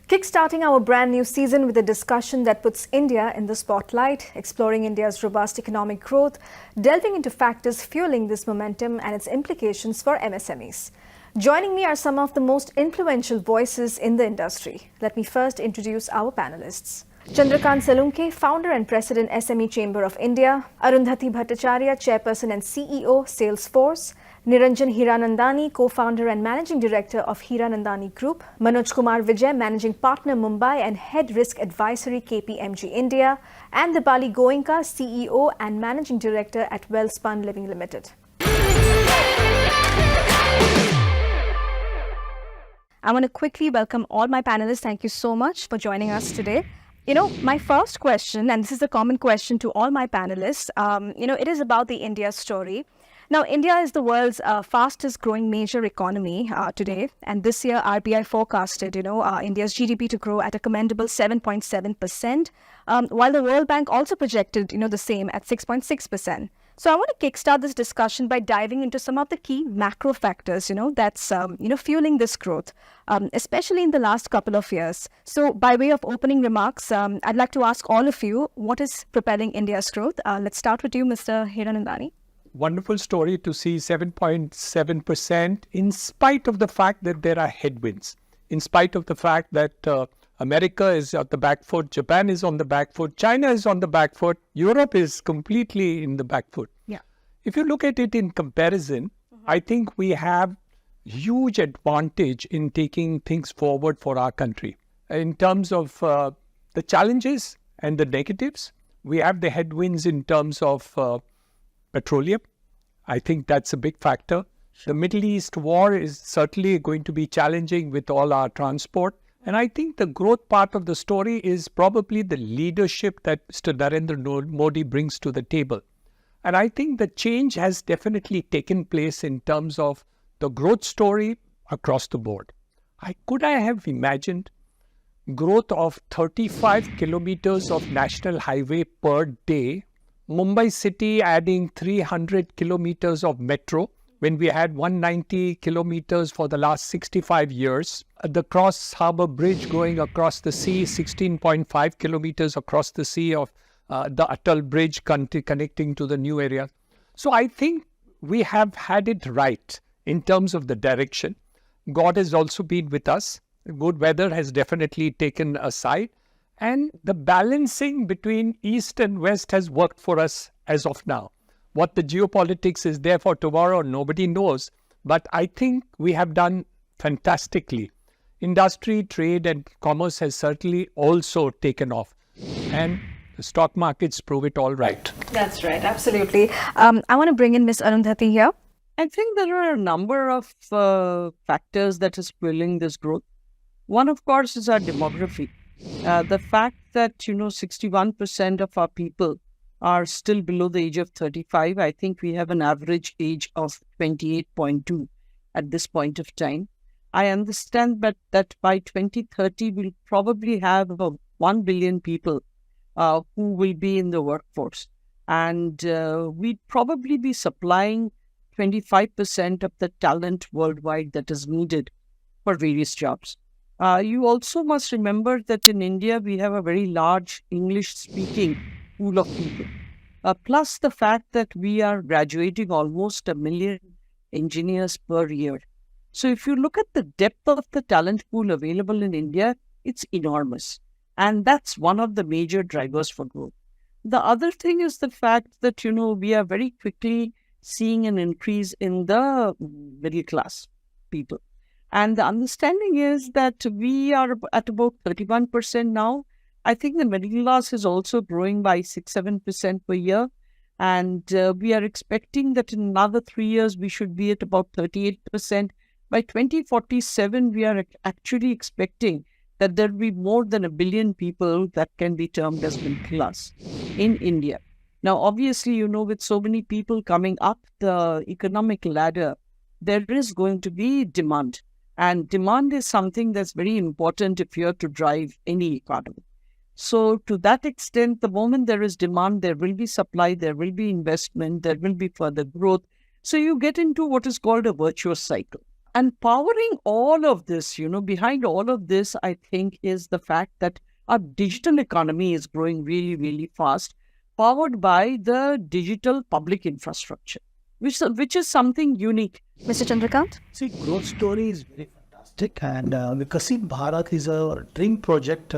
Kickstarting our brand new season with a discussion that puts India in the spotlight, exploring India's robust economic growth, delving into factors fueling this momentum and its implications for MSMEs. Joining me are some of the most influential voices in the industry. Let me first introduce our panelists. Chandrakant Salunkhe, founder and president, SME Chamber of India. Arundhati Bhattacharya, chairperson and CEO, Salesforce. Niranjan Hiranandani, co-founder and managing director of Hiranandani Group. Manoj Kumar Vijai, managing partner, Mumbai and head risk advisory, KPMG India. And Dipali Goenka, CEO and managing director at Welspun Living Limited. I want to quickly welcome all my panelists. Thank you so much for joining us today. My first question, and this is a common question to all my panelists, it is about the India story. Now, India is the world's fastest growing major economy today. And this year, RBI forecasted, India's GDP to grow at a commendable 7.7%, while the World Bank also projected, the same at 6.6%. So I want to kickstart this discussion by diving into some of the key macro factors, that's, fueling this growth, especially in the last couple of years. So by way of opening remarks, I'd like to ask all of you, what is propelling India's growth? Let's start with you, Mr. Hiranandani. Wonderful story to see 7.7% in spite of the fact that there are headwinds, in spite of the fact that America is on the back foot, Japan is on the back foot, China is on the back foot, Europe is completely in the back foot. Yeah. If you look at it in comparison, I think we have huge advantage in taking things forward for our country. In terms of the challenges and the negatives, we have the headwinds in terms of petroleum. I think that's a big factor. The Middle East war is certainly going to be challenging with all our transport. And I think the growth part of the story is probably the leadership that Mr. Narendra Modi brings to the table. And I think the change has definitely taken place in terms of the growth story across the board. Could I have imagined growth of 35 kilometers of national highway per day, Mumbai city adding 300 kilometers of metro, when we had 190 kilometers for the last 65 years. The Cross Harbour Bridge going across the sea, 16.5 kilometers across the sea of the Atal Bridge connecting to the new area. So I think we have had it right in terms of the direction. God has also been with us. Good weather has definitely taken a side. And the balancing between East and West has worked for us as of now. What the geopolitics is there for tomorrow, nobody knows. But I think we have done fantastically. Industry, trade and commerce has certainly also taken off. And the stock markets prove it all right. That's right, absolutely. I want to bring in Ms. Arundhati here. I think there are a number of factors that is fueling this growth. One, of course, is our demography. The fact that, 61% of our people are still below the age of 35. I think we have an average age of 28.2 at this point of time. I understand that by 2030, we'll probably have about 1 billion people who will be in the workforce. And we'd probably be supplying 25% of the talent worldwide that is needed for various jobs. You also must remember that in India, we have a very large English-speaking pool of people. Plus the fact that we are graduating almost 1 million engineers per year. So if you look at the depth of the talent pool available in India, it's enormous. And that's one of the major drivers for growth. The other thing is the fact that, we are very quickly seeing an increase in the middle class people. And the understanding is that we are at about 31% now. I think the middle class is also growing by 6-7% per year. And we are expecting that in another 3 years, we should be at about 38%. By 2047, we are actually expecting that there will be more than 1 billion people that can be termed as middle class in India. Now, obviously, with so many people coming up the economic ladder, there is going to be demand. And demand is something that's very important if you're to drive any economy. So to that extent, the moment there is demand, there will be supply, there will be investment, there will be further growth. So you get into what is called a virtuous cycle. And powering all of this, behind all of this, I think is the fact that our digital economy is growing really, really fast, powered by the digital public infrastructure, which is something unique. Mr. Chandrakant? See, growth story is very fantastic, and Vikasit Bharat is a dream project,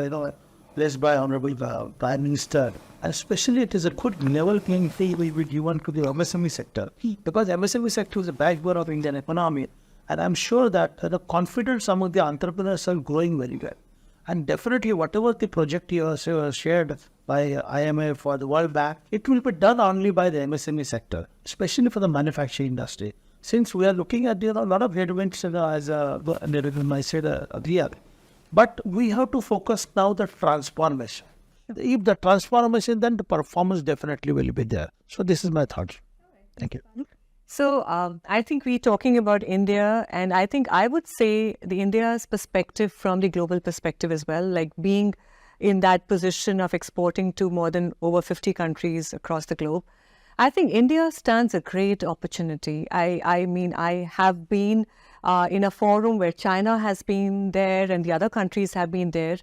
placed by Honorable Prime Minister. And especially, it is a good level playing field we will given to the MSME sector, because MSME sector is the backbone of Indian economy, and I'm sure that the confidence among the entrepreneurs are growing very well. And definitely, whatever the project you have shared by IMF or the World Bank, it will be done only by the MSME sector, especially for the manufacturing industry. Since we are looking at a lot of headwinds, as I said earlier, but we have to focus now the transformation. If the transformation, then the performance definitely will be there. So this is my thought. Thank you. So I think we're talking about India, and I think I would say the India's perspective from the global perspective as well, like being in that position of exporting to more than over 50 countries across the globe. I think India stands a great opportunity. I mean, I have been in a forum where China has been there and the other countries have been there.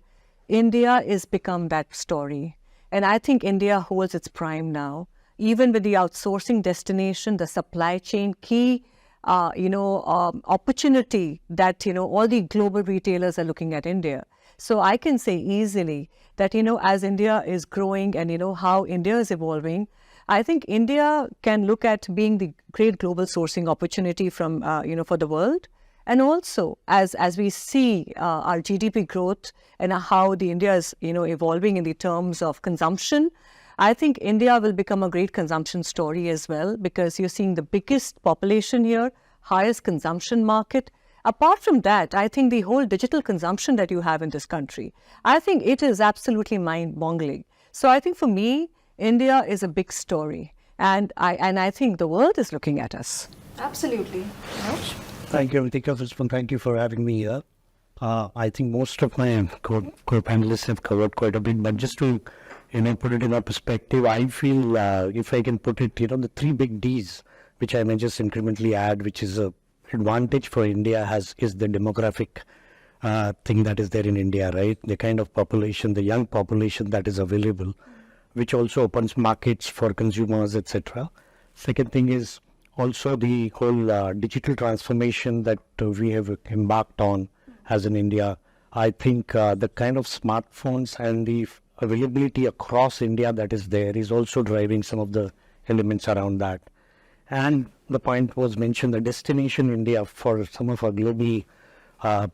India is become that story. And I think India holds its prime now. Even with the outsourcing destination, the supply chain key, opportunity that, all the global retailers are looking at India. So I can say easily that, as India is growing and, how India is evolving, I think India can look at being the great global sourcing opportunity from, for the world. And also, as we see our GDP growth and how the India is, evolving in the terms of consumption, I think India will become a great consumption story as well, because you're seeing the biggest population here, highest consumption market. Apart from that, I think the whole digital consumption that you have in this country, I think it is absolutely mind-boggling. So I think for me, India is a big story, and I think the world is looking at us. Absolutely. Manoj? Thank you, Ritwika Gupta. Thank you for having me here. I think most of my co-panelists have covered quite a bit, but just to put it in a perspective, I feel if I can put it, the three big Ds, which I may just incrementally add, which is a advantage for India is the demographic thing that is there in India, right? The kind of population, the young population that is available, which also opens markets for consumers, etc. Second thing is also the whole digital transformation that we have embarked on as in India. I think the kind of smartphones and the availability across India that is there is also driving some of the elements around that. And the point was mentioned, the destination India for some of our global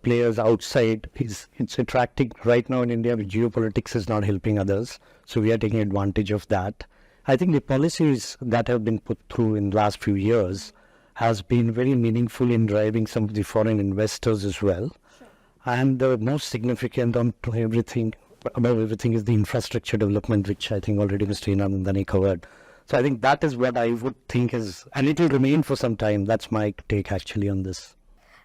players outside it's attracting. Right now in India, geopolitics is not helping others. So we are taking advantage of that. I think the policies that have been put through in the last few years has been very meaningful in driving some of the foreign investors as well. Sure. And the most significant above everything is the infrastructure development, which I think already Mr. Hiranandani covered. So I think that is what I would think is, and it will remain for some time. That's my take actually on this.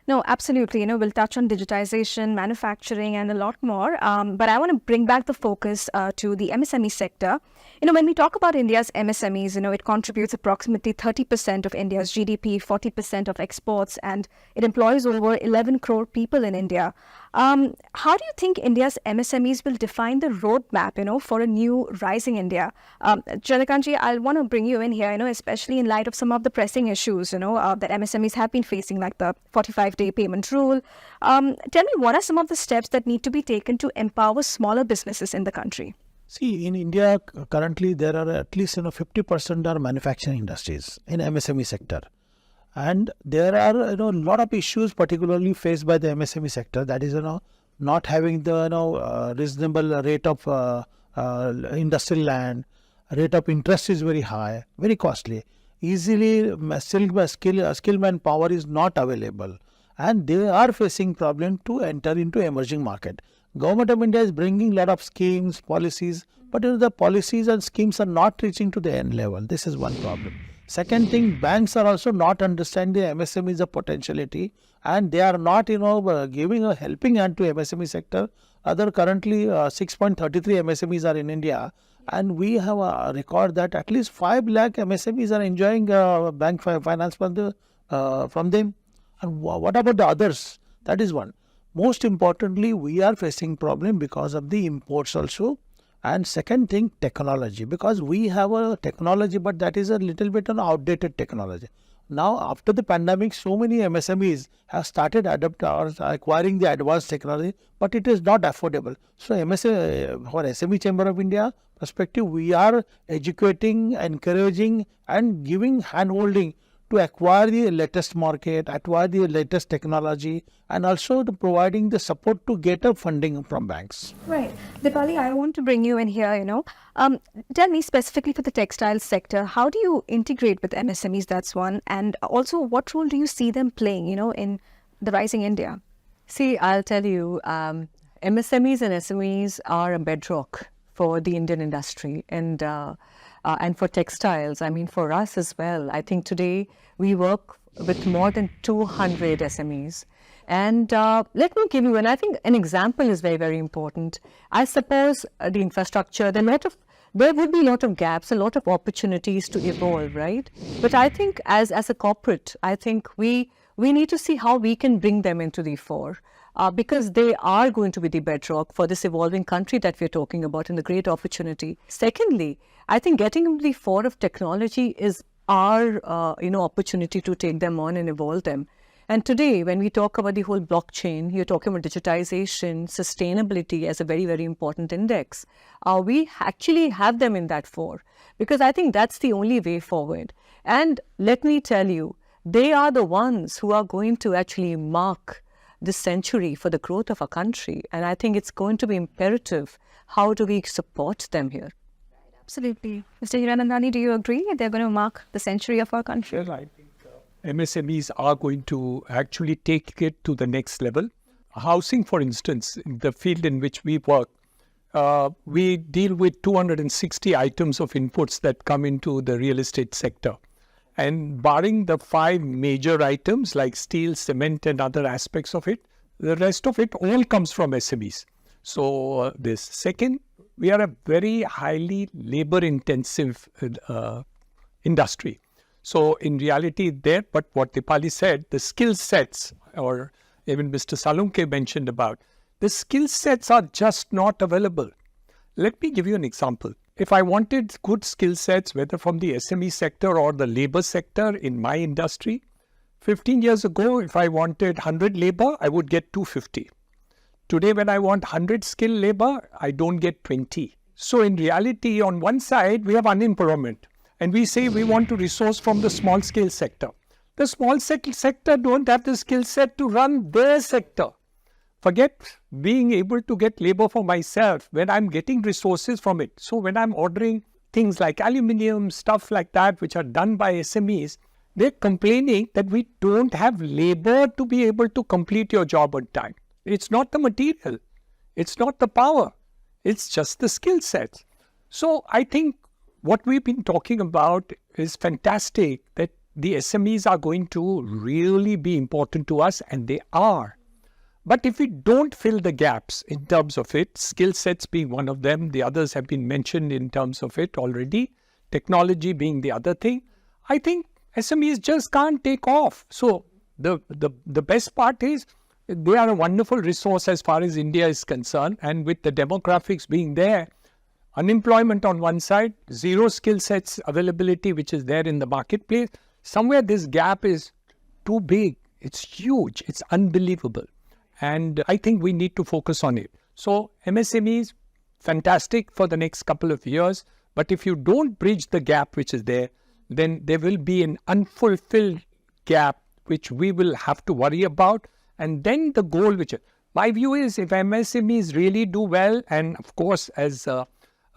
No, absolutely. We'll touch on digitization, manufacturing, and a lot more. But I want to bring back the focus to the MSME sector. When we talk about India's MSMEs, it contributes approximately 30% of India's GDP, 40% of exports, and it employs over 11 crore people in India. How do you think India's MSMEs will define the roadmap, for a new rising India? Chandrakantji, I want to bring you in here, especially in light of some of the pressing issues, that MSMEs have been facing, like the 45-day payment rule. Tell me, what are some of the steps that need to be taken to empower smaller businesses in the country? See, in India, currently there are at least 50% are manufacturing industries in MSME sector. And there are a lot of issues particularly faced by the MSME sector, that is not having the reasonable rate of industrial land, rate of interest is very high, very costly. Easily skilled manpower is not available, and they are facing problem to enter into emerging market. Government of India is bringing lot of schemes, policies, but the policies and schemes are not reaching to the end level. This is one problem. Second thing, banks are also not understanding the MSME's potentiality, and they are not, giving a helping hand to MSME sector. Currently 6.33 MSMEs are in India, and we have a record that at least 5 lakh MSMEs are enjoying bank finance from them. And what about the others? That is one. Most importantly, we are facing problem because of the imports also. And second thing, technology, because we have a technology, but that is a little bit an outdated technology. Now, after the pandemic, so many MSMEs have started acquiring the advanced technology, but it is not affordable. So, for SME Chamber of India perspective, we are educating, encouraging, and giving handholding to acquire the latest market, acquire the latest technology, and also to providing the support to get a funding from banks. Right. Dipali, I want to bring you in here, Tell me specifically for the textile sector, how do you integrate with MSMEs? That's one. And also, what role do you see them playing, in the rising India? See, I'll tell you, MSMEs and SMEs are a bedrock for the Indian industry and for textiles. I mean, for us as well. I think today we work with more than 200 SMEs. And let me give you, and I think an example is very, very important. I suppose the infrastructure, there would be a lot of gaps, a lot of opportunities to evolve, right? But I think as a corporate, I think we need to see how we can bring them into the fore. Because they are going to be the bedrock for this evolving country that we're talking about and the great opportunity. Secondly, I think getting into the fore of technology is our opportunity to take them on and evolve them. And today, when we talk about the whole blockchain, you're talking about digitization, sustainability as a very, very important index. We actually have them in that fore because I think that's the only way forward. And let me tell you, they are the ones who are going to actually mark this century for the growth of our country. And I think it's going to be imperative. How do we support them here? Absolutely. Mr. Hiranandani, do you agree they're going to mark the century of our country? Yes, I think MSMEs are going to actually take it to the next level. Housing, for instance, in the field in which we work, we deal with 260 items of inputs that come into the real estate sector. And barring the 5 major items like steel, cement and other aspects of it, the rest of it all comes from SMEs. So this second, we are a very highly labor-intensive industry. So in reality there, but what Dipali said, the skill sets, or even Mr. Salunkhe mentioned about, the skill sets are just not available. Let me give you an example. If I wanted good skill sets, whether from the SME sector or the labor sector in my industry, 15 years ago, if I wanted 100 labor, I would get 250. Today, when I want 100 skilled labor, I don't get 20. So in reality, on one side, we have unemployment. And we say we want to resource from the small scale sector. The small sector don't have the skill set to run their sector. Forget being able to get labor for myself when I'm getting resources from it. So when I'm ordering things like aluminium, stuff like that, which are done by SMEs, they're complaining that we don't have labor to be able to complete your job on time. It's not the material. It's not the power. It's just the skill sets. So I think what we've been talking about is fantastic, that the SMEs are going to really be important to us, and they are. But if we don't fill the gaps in terms of it, skill sets being one of them, the others have been mentioned in terms of it already, technology being the other thing, I think SMEs just can't take off. So the best part is they are a wonderful resource as far as India is concerned, and with the demographics being there, unemployment on one side, zero skill sets availability which is there in the marketplace, somewhere this gap is too big. It's huge. It's unbelievable. And I think we need to focus on it. So MSMEs, fantastic for the next couple of years. But if you don't bridge the gap which is there, then there will be an unfulfilled gap which we will have to worry about. And then the goal my view is, if MSMEs really do well, and of course, as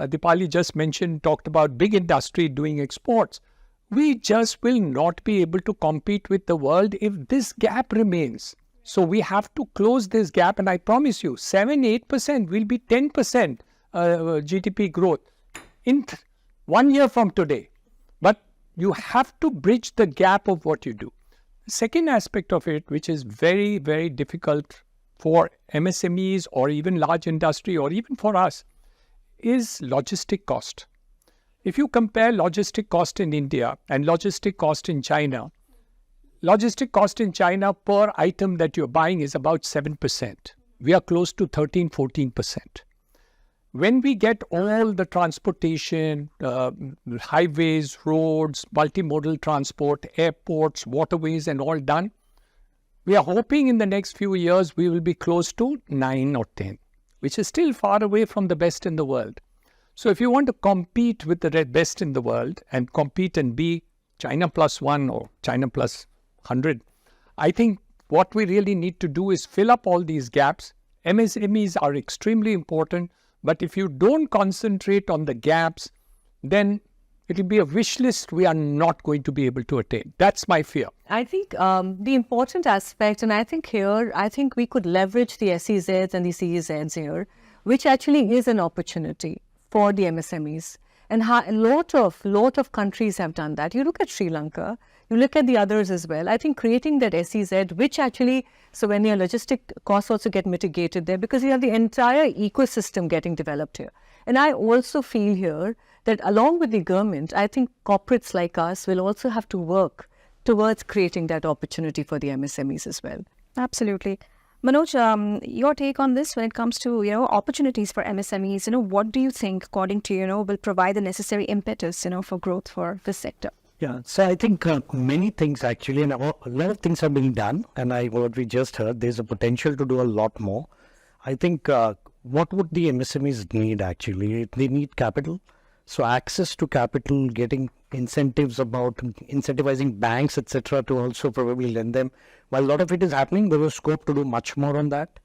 Dipali just mentioned, talked about big industry doing exports, we just will not be able to compete with the world if this gap remains. So we have to close this gap, and I promise you, 7-8% will be 10% GDP growth in 1 year from today. But you have to bridge the gap of what you do. The second aspect of it, which is very, very difficult for MSMEs or even large industry or even for us, is logistic cost. If you compare logistic cost in India and logistic cost in China, logistic cost in China per item that you're buying is about 7%. We are close to 13-14%. When we get all the transportation, highways, roads, multimodal transport, airports, waterways and all done, we are hoping in the next few years we will be close to 9 or 10, which is still far away from the best in the world. So if you want to compete with the best in the world and compete and be China +1 or China +100, I think what we really need to do is fill up all these gaps. MSMEs are extremely important, but if you don't concentrate on the gaps, then it will be a wish list we are not going to be able to attain. That's my fear. I think the important aspect, and I think we could leverage the SEZs and the CEZs here, which actually is an opportunity for the MSMEs. And a lot of countries have done that. You look at Sri Lanka, you look at the others as well. I think creating that SEZ, which actually, so when your logistic costs also get mitigated there, because you have the entire ecosystem getting developed here. And I also feel here that along with the government, I think corporates like us will also have to work towards creating that opportunity for the MSMEs as well. Absolutely. Manoj, your take on this when it comes to, opportunities for MSMEs, what do you think, according to, will provide the necessary impetus, for growth for this sector? Yeah, so I think many things actually, and a lot of things have been done. And what we just heard, there's a potential to do a lot more. I think what would the MSMEs need actually? They need capital. So access to capital, getting incentives about incentivizing banks, etc., to also probably lend them. While a lot of it is happening, there was scope to do much more on that.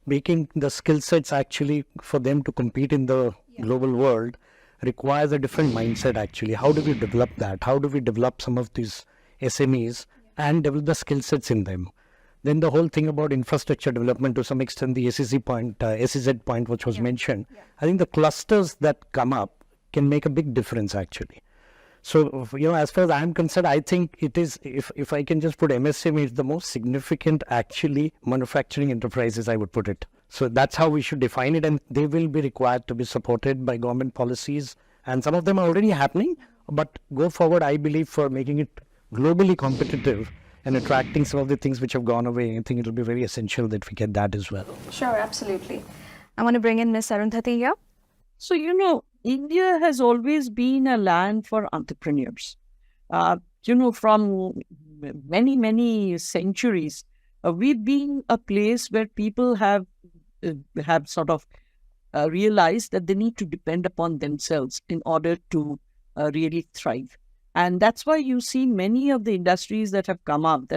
Making the skill sets actually for them to compete in the global world requires a different mindset actually. How do we develop that? How do we develop some of these SMEs and develop the skill sets in them? Then the whole thing about infrastructure development, to some extent, the SEZ point, which was mentioned, I think the clusters that come up can make a big difference actually. So, as far as I'm concerned, I think it is, if I can just put MSME, it's the most significant actually manufacturing enterprises, I would put it. So that's how we should define it, and they will be required to be supported by government policies, and some of them are already happening, but go forward, I believe, for making it globally competitive and attracting some of the things which have gone away. I think it will be very essential that we get that as well. Sure, absolutely. I want to bring in Ms. Arundhati here. So, India has always been a land for entrepreneurs. From many, many centuries, we've been a place where people have sort of realized that they need to depend upon themselves in order to really thrive. And that's why you see many of the industries that have come up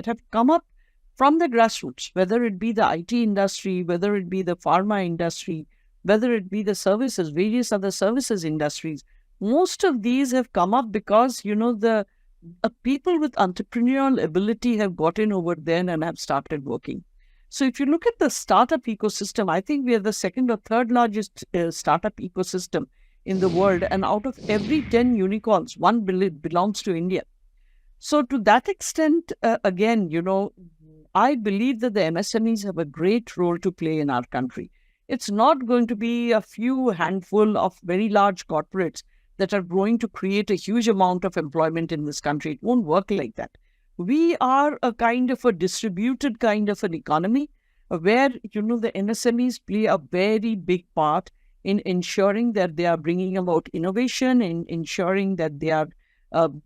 from the grassroots, whether it be the IT industry, whether it be the pharma industry, whether it be the services, various other services industries. Most of these have come up because, the people with entrepreneurial ability have gotten over there and have started working. So if you look at the startup ecosystem, I think we are the second or third largest startup ecosystem in the world. And out of every 10 unicorns, one belongs to India. So to that extent, again, I believe that the MSMEs have a great role to play in our country. It's not going to be a few handful of very large corporates that are going to create a huge amount of employment in this country. It won't work like that. We are a kind of a distributed kind of an economy where, the MSMEs play a very big part in ensuring that they are bringing about innovation, in ensuring that they are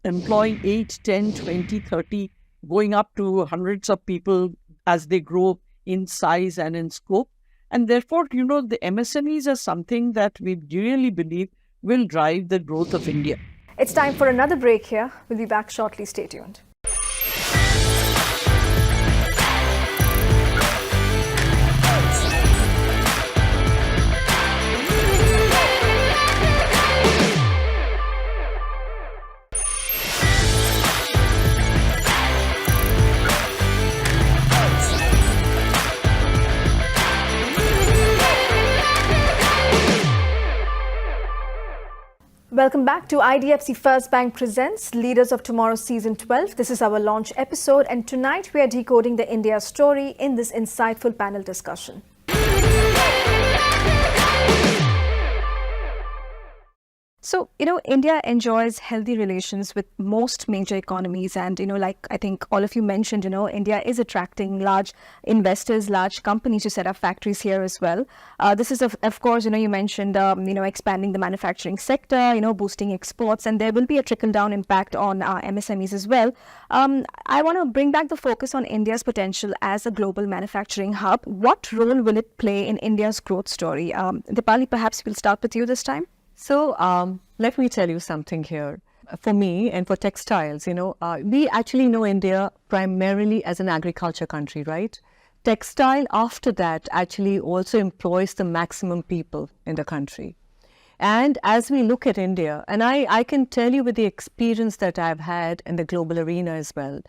employing 8, 10, 20, 30, going up to hundreds of people as they grow in size and in scope. And therefore, the MSMEs are something that we really believe will drive the growth of India. It's time for another break here. We'll be back shortly. Stay tuned. Welcome back to IDFC First Bank Presents Leaders of Tomorrow Season 12. This is our launch episode, and tonight we are decoding the India story in this insightful panel discussion. So, India enjoys healthy relations with most major economies. And, like I think all of you mentioned, India is attracting large investors, large companies to set up factories here as well. This is, of course, you mentioned, expanding the manufacturing sector, boosting exports, and there will be a trickle-down impact on MSMEs as well. I want to bring back the focus on India's potential as a global manufacturing hub. What role will it play in India's growth story? Dipali, perhaps we'll start with you this time. So let me tell you something here. For me and for textiles, we actually know India primarily as an agriculture country, right? Textile after that actually also employs the maximum people in the country. And as we look at India, and I can tell you with the experience that I've had in the global arena as well,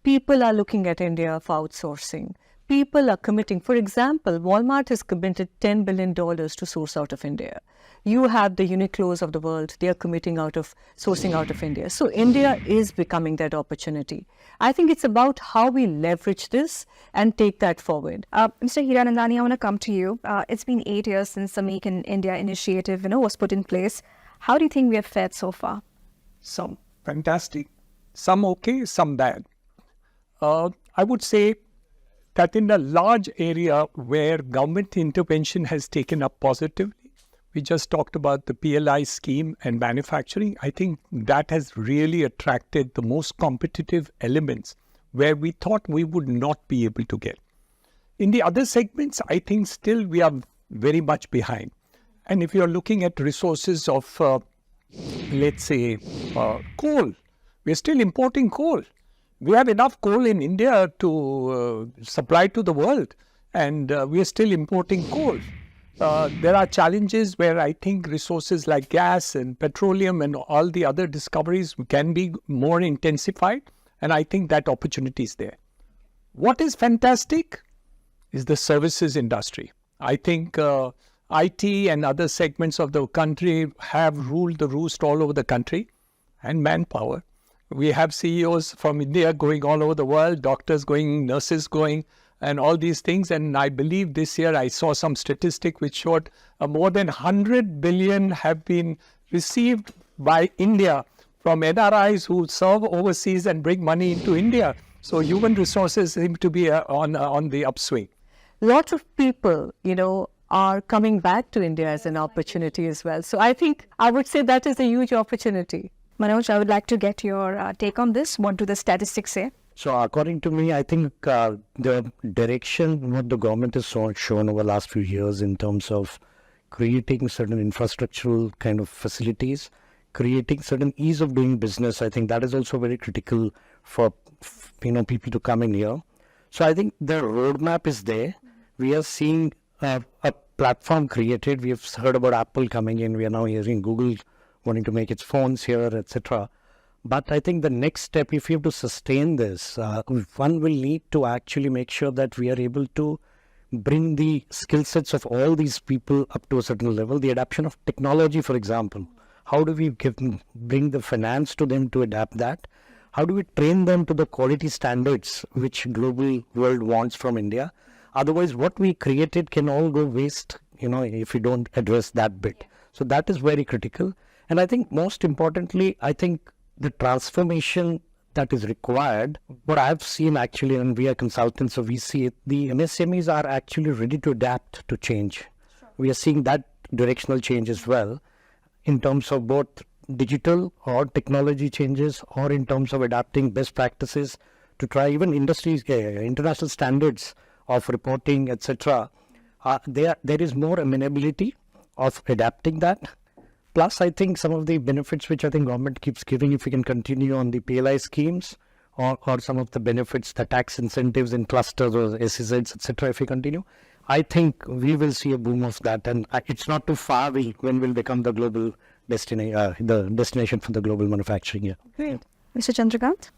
people are looking at India for outsourcing. People are committing. For example, Walmart has committed $10 billion to source out of India. You have the Uniqlos of the world. They are committing sourcing out of India. So India is becoming that opportunity. I think it's about how we leverage this and take that forward. Mr. Hiranandani, I want to come to you. It's been 8 years since the Make in India initiative, was put in place. How do you think we have fared so far? Some fantastic, some okay, some bad. I would say that in a large area where government intervention has taken up positively, we just talked about the PLI scheme and manufacturing. I think that has really attracted the most competitive elements where we thought we would not be able to get. In the other segments, I think still we are very much behind. And if you're looking at resources of, let's say, coal, we're still importing coal. We have enough coal in India to supply to the world, and we are still importing coal. There are challenges where I think resources like gas and petroleum and all the other discoveries can be more intensified, and I think that opportunity is there. What is fantastic is the services industry. I think IT and other segments of the country have ruled the roost all over the country, and manpower. We have CEOs from India going all over the world, doctors going, nurses going, and all these things. And I believe this year I saw some statistic which showed more than 100 billion have been received by India from NRIs who serve overseas and bring money into India. So human resources seem to be on the upswing. Lots of people, are coming back to India as an opportunity as well. So I think I would say that is a huge opportunity. Manoj, I would like to get your take on this. What do the statistics say? So according to me, I think the direction what the government has shown over the last few years in terms of creating certain infrastructural kind of facilities, creating certain ease of doing business, I think that is also very critical for people to come in here. So I think the roadmap is there. We are seeing a platform created. We have heard about Apple coming in. We are now hearing Google wanting to make its phones here, etc. But I think the next step, if we have to sustain this, one will need to actually make sure that we are able to bring the skill sets of all these people up to a certain level. The adoption of technology, for example. How do we bring the finance to them to adapt that? How do we train them to the quality standards which global world wants from India? Otherwise, what we created can all go waste, if we don't address that bit. So that is very critical. And I think most importantly, I think the transformation that is required, what I've seen actually, and we are consultants, so we see it, the MSMEs are actually ready to adapt to change. Sure. We are seeing that directional change as well in terms of both digital or technology changes or in terms of adapting best practices to try even international standards of reporting, etc. There is more amenability of adapting that. Plus, I think some of the benefits which I think government keeps giving, if we can continue on the PLI schemes or some of the benefits, the tax incentives in clusters or SEZs, etc. If we continue, I think we will see a boom of that. And it's not too far away when we'll become the global the destination for the global manufacturing here. Great. Mr. Chandrakant?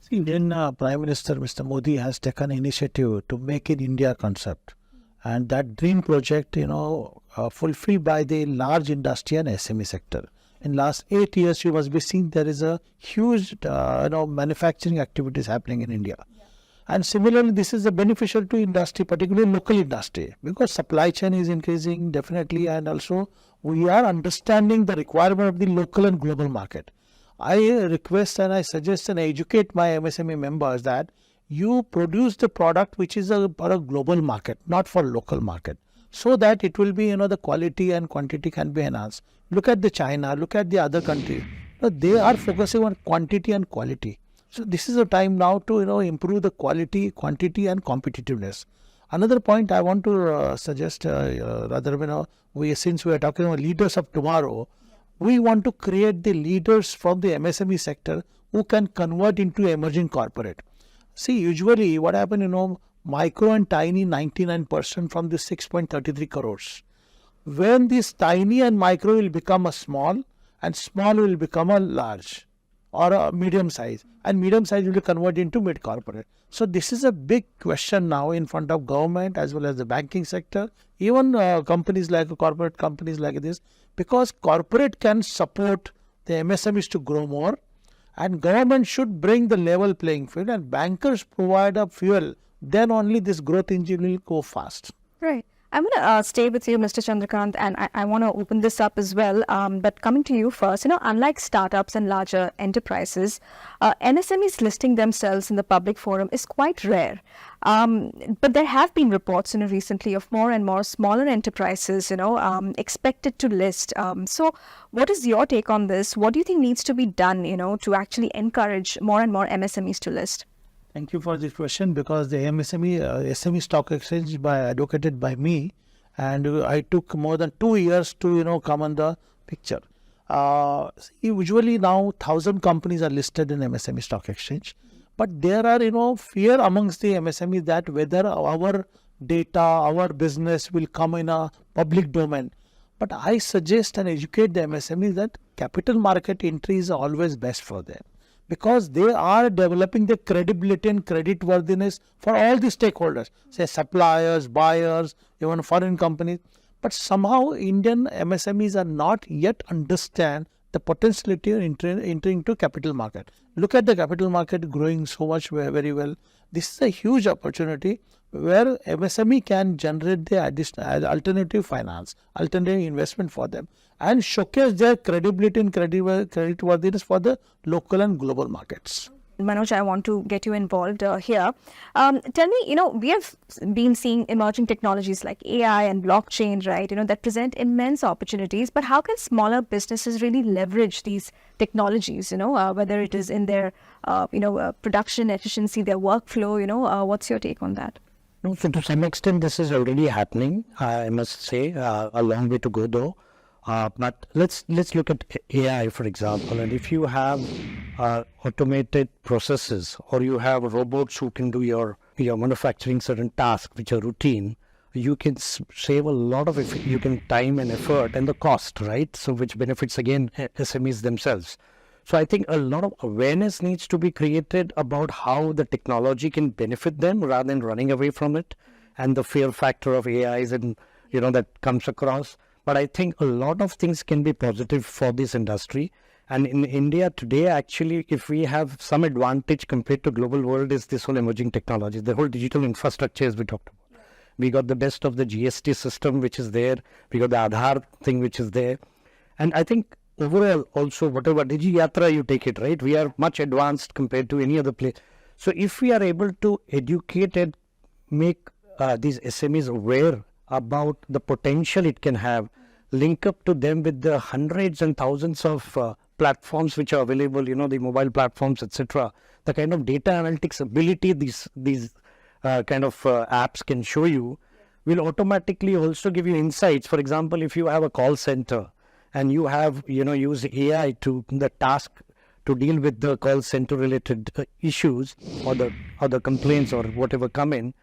See, Indian Prime Minister Mr. Modi has taken initiative to Make in India concept. And that dream project, fulfilled by the large industry and SME sector. In last 8 years, you must be seeing there is a huge, manufacturing activities happening in India. Yeah. And similarly, this is beneficial to industry, particularly local industry, because supply chain is increasing definitely, and also we are understanding the requirement of the local and global market. I request and I suggest and educate my MSME members that you produce the product which is for a global market, not for local market, so that it will be, the quality and quantity can be enhanced. Look at the China, look at the other countries. They are focusing on quantity and quality. So this is a time now to improve the quality, quantity, and competitiveness. Another point I want to suggest, since we are talking about leaders of tomorrow, we want to create the leaders from the MSME sector who can convert into emerging corporate. See, usually what happens, micro and tiny 99% from the 6.33 crores. When this tiny and micro will become a small, and small will become a large or a medium size, and medium size will convert into mid corporate. So this is a big question now in front of government as well as the banking sector, even companies like corporate companies like this, because corporate can support the MSMEs to grow more, and government should bring the level playing field, and bankers provide a fuel. Then only this growth engine will go fast. Right. I'm going to stay with you, Mr. Chandrakant, and I want to open this up as well. But coming to you first, unlike startups and larger enterprises, MSMEs listing themselves in the public forum is quite rare. But there have been reports, recently of more and more smaller enterprises, expected to list. So what is your take on this? What do you think needs to be done, to actually encourage more and more MSMEs to list? Thank you for this question, because the SME stock exchange advocated by me, and I took more than 2 years to come on the picture. Usually now 1,000 companies are listed in MSME stock exchange, but there are fear amongst the MSME that whether our data, our business will come in a public domain. But I suggest and educate the MSME that capital market entry is always best for them, because they are developing the credibility and creditworthiness for all the stakeholders, say suppliers, buyers, even foreign companies. But somehow Indian MSMEs are not yet understand the potentiality of entering into capital market. Look at the capital market growing so much very well. This is a huge opportunity where MSME can generate the additional alternative finance, alternative investment for them, and showcase their credibility and creditworthiness for the local and global markets. Manoj, I want to get you involved here. Tell me, we have been seeing emerging technologies like AI and blockchain, right, that present immense opportunities. But how can smaller businesses really leverage these technologies, whether it is in their, production efficiency, their workflow, what's your take on that? No, so to some extent, this is already happening. I must say, a long way to go though. But let's look at AI, for example. And if you have automated processes, or you have robots who can do your manufacturing certain tasks which are routine, you can save a lot of time and effort and the cost, right? So which benefits again SMEs themselves. So I think a lot of awareness needs to be created about how the technology can benefit them rather than running away from it, and the fear factor of AIs and that comes across. But I think a lot of things can be positive for this industry. And in India today, actually, if we have some advantage compared to global world, is this whole emerging technology, the whole digital infrastructure as we talked about. We got the best of the GST system which is there. We got the Aadhaar thing which is there. And I think overall also, whatever Digi Yatra you take it, right? We are much advanced compared to any other place. So if we are able to educate and make these SMEs aware about the potential it can have, link up to them with the hundreds and thousands of platforms which are available, the mobile platforms, etc. The kind of data analytics ability these kind of apps can show you will automatically also give you insights. For example, if you have a call center and you have, use AI to the task to deal with the call center related issues or the complaints or whatever come in,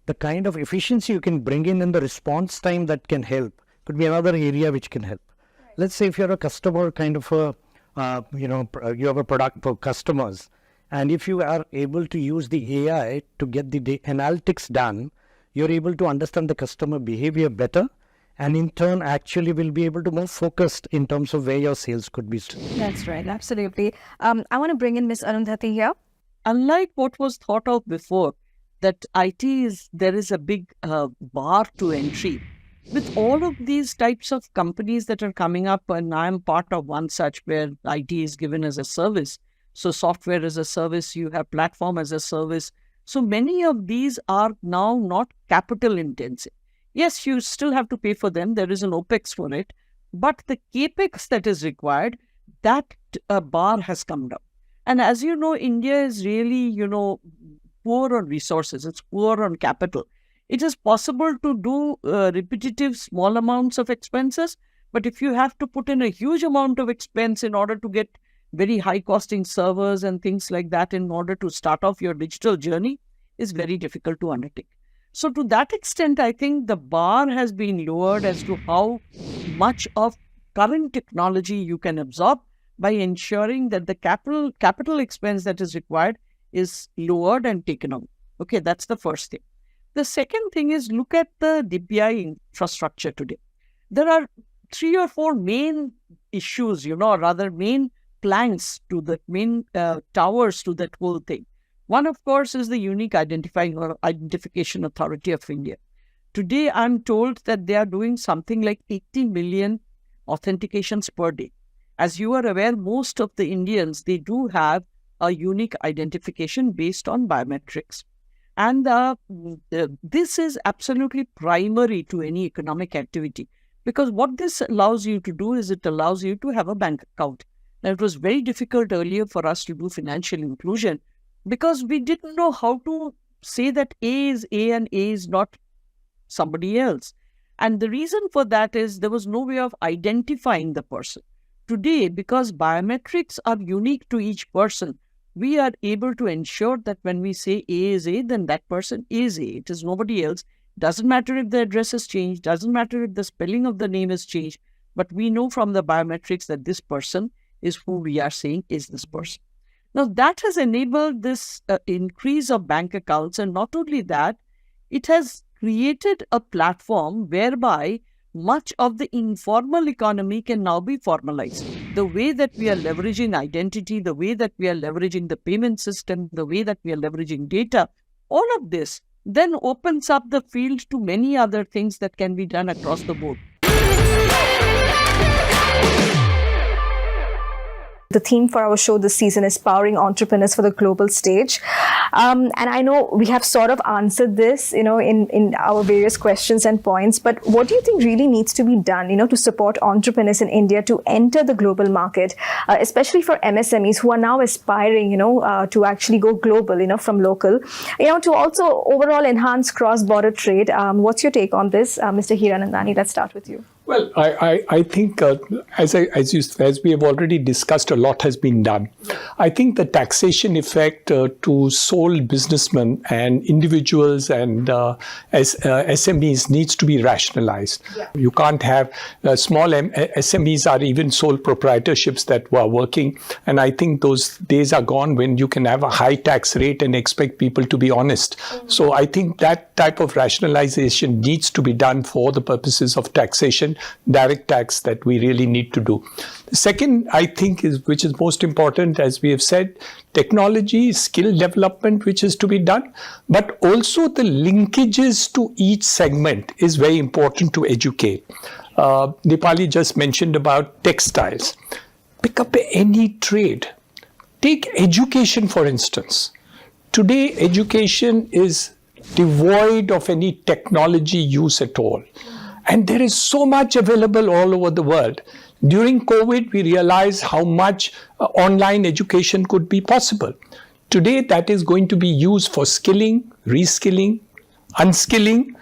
the kind of efficiency you can bring in the response time that can help could be another area which can help. Right. Let's say if you're a customer kind of you have a product for customers, and if you are able to use the AI to get the analytics done, you're able to understand the customer behavior better, and in turn actually will be able to more focused in terms of where your sales could be. That's right, absolutely. I want to bring in Ms. Arundhati here. Unlike what was thought of before, that there is a big bar to entry. With all of these types of companies that are coming up, and I am part of one such where IT is given as a service. So software as a service, you have platform as a service. So many of these are now not capital intensive. Yes, you still have to pay for them. There is an OPEX for it. But the CAPEX that is required, that bar has come down. And as you know, India is really, poor on resources. It's poor on capital. It is possible to do repetitive small amounts of expenses, but if you have to put in a huge amount of expense in order to get very high costing servers and things like that in order to start off your digital journey, is very difficult to undertake. So to that extent, I think the bar has been lowered as to how much of current technology you can absorb by ensuring that the capital expense that is required is lowered and taken out. Okay, that's the first thing. The second thing is, look at the DPI infrastructure today. There are 3 or 4 main issues, rather main planks to the main towers to that whole thing. One, of course, is the Unique Identification Authority of India. Today, I'm told that they are doing something like 80 million authentications per day. As you are aware, most of the Indians, they do have a unique identification based on biometrics. And this is absolutely primary to any economic activity, because what this allows you to do is it allows you to have a bank account. Now, it was very difficult earlier for us to do financial inclusion because we didn't know how to say that A is A and A is not somebody else. And the reason for that is there was no way of identifying the person. Today, because biometrics are unique to each person, we are able to ensure that when we say A is A, then that person is A. It is nobody else. Doesn't matter if the address has changed, doesn't matter if the spelling of the name has changed, but we know from the biometrics that this person is who we are saying is this person. Now, that has enabled this increase of bank accounts, and not only that, it has created a platform whereby much of the informal economy can now be formalized. The way that we are leveraging identity, the way that we are leveraging the payment system, the way that we are leveraging data, all of this then opens up the field to many other things that can be done across the board. The theme for our show this season is Powering Entrepreneurs for the Global Stage. And I know we have sort of answered this, in our various questions and points, but what do you think really needs to be done, to support entrepreneurs in India to enter the global market, especially for MSMEs who are now aspiring, to actually go global, from local, to also overall enhance cross-border trade? What's your take on this, Mr. Hiranandani? Let's start with you. Well, I think as we have already discussed, a lot has been done. I think the taxation effect to sole businessmen and individuals and SMEs needs to be rationalized. Yeah. You can't have small SMEs are even sole proprietorships that were working, and I think those days are gone when you can have a high tax rate and expect people to be honest. Mm-hmm. So I think that type of rationalization needs to be done for the purposes of taxation, direct tax, that we really need to do. The second, I think, which is most important, as we have said, technology, skill development, which is to be done, but also the linkages to each segment is very important to educate. Dipali just mentioned about textiles. Pick up any trade. Take education, for instance. Today, education is devoid of any technology use at all. And there is so much available all over the world. During COVID, we realized how much online education could be possible. Today, that is going to be used for skilling, reskilling, unskilling,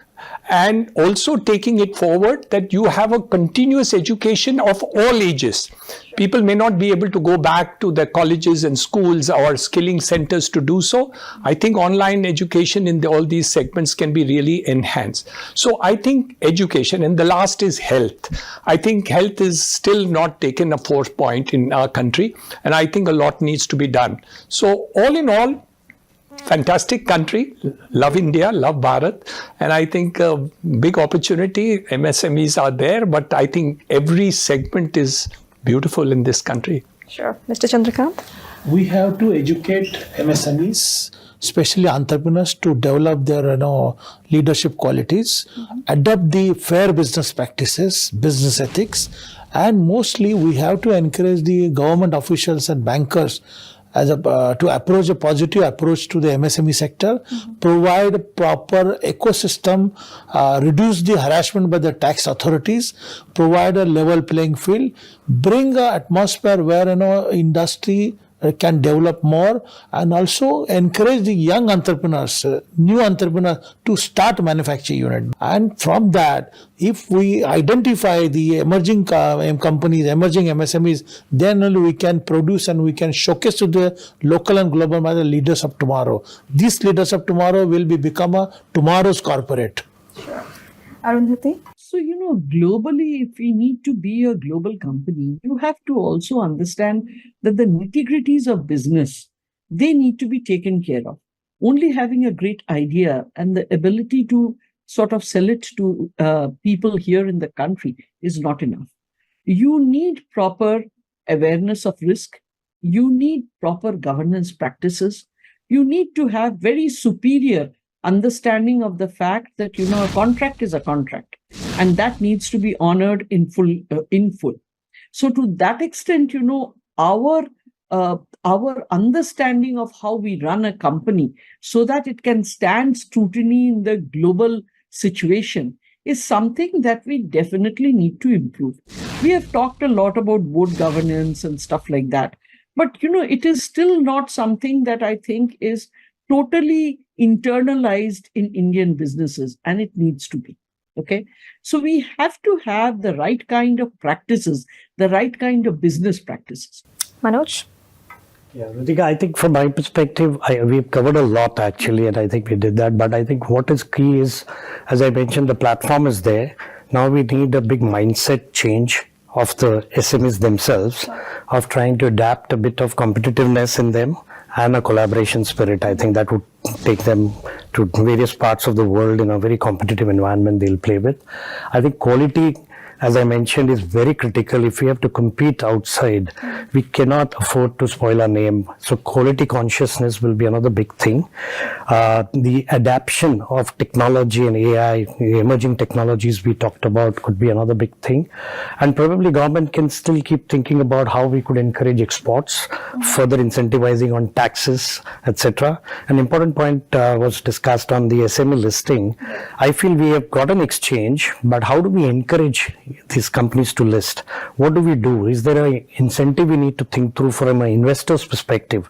and also taking it forward that you have a continuous education of all ages. People may not be able to go back to the colleges and schools or skilling centers to do so. I think online education in all these segments can be really enhanced. So I think education, and the last is health. I think health is still not taken a fourth point in our country, and I think a lot needs to be done. So all in all, fantastic country, love India, love Bharat, and I think a big opportunity. MSMEs are there, but I think every segment is beautiful in this country. Sure. Mr. Chandrakant? We have to educate MSMEs especially entrepreneurs, to develop their leadership qualities, adopt the fair business practices, business ethics, and mostly we have to encourage the government officials and bankers to approach a positive approach to the MSME sector, provide a proper ecosystem, reduce the harassment by the tax authorities, provide a level playing field, bring an atmosphere where industry can develop more, and also encourage the young entrepreneurs, new entrepreneurs to start manufacturing unit. And from that, if we identify the emerging companies, emerging MSMEs, then only we can produce and we can showcase to the local and global market leaders of tomorrow. These leaders of tomorrow will become tomorrow's corporate. Arundhati? So, globally, if we need to be a global company, you have to also understand that the nitty-gritties of business, they need to be taken care of. Only having a great idea and the ability to sort of sell it to people here in the country is not enough. You need proper awareness of risk. You need proper governance practices. You need to have very superior understanding of the fact that, a contract is a contract, and that needs to be honored in full. So to that extent, our understanding of how we run a company so that it can stand scrutiny in the global situation is something that we definitely need to improve. We have talked a lot about board governance and stuff like that, but it is still not something that I think is totally internalized in Indian businesses, and it needs to be. Okay. So we have to have the right kind of practices, the right kind of business practices. Manoj? Yeah, Ritwika, I think from my perspective, we've covered a lot actually, and I think we did that. But I think what is key is, as I mentioned, the platform is there. Now we need a big mindset change of the SMEs themselves, of trying to adapt a bit of competitiveness in them and a collaboration spirit. I think that would take them to various parts of the world in a very competitive environment they'll play with. I think quality, as I mentioned, is very critical. If we have to compete outside, we cannot afford to spoil our name. So quality consciousness will be another big thing. The adaptation of technology and AI, the emerging technologies we talked about, could be another big thing. And probably government can still keep thinking about how we could encourage exports, further incentivizing on taxes, etc. An important point was discussed on the SME listing. I feel we have got an exchange, but how do we encourage these companies to list? What do we do? Is there an incentive we need to think through from an investor's perspective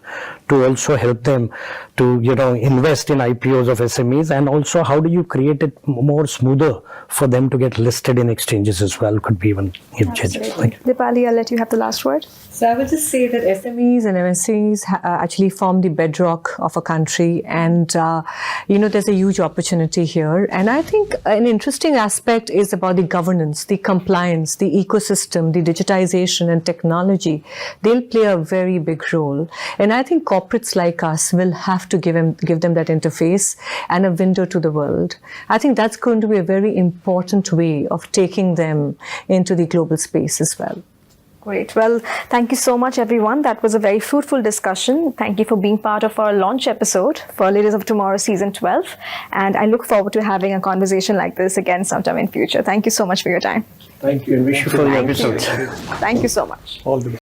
to also help them to invest in IPOs of SMEs? And also, how do you create it more smoother for them to get listed in exchanges as well? Could be even changes. Dipali, I'll let you have the last word. So I would just say that SMEs and MSCs actually form the bedrock of a country, and there's a huge opportunity here. And I think an interesting aspect is about the governance, the compliance, the ecosystem, the digitization and technology. They'll play a very big role. And I think corporates like us will have to give them that interface and a window to the world. I think that's going to be a very important way of taking them into the global space as well. Great. Well, thank you so much, everyone. That was a very fruitful discussion. Thank you for being part of our launch episode for Leaders of Tomorrow Season 12. And I look forward to having a conversation like this again sometime in future. Thank you so much for your time. Thank you, and wish you for the episode. Thank you so much. All the best.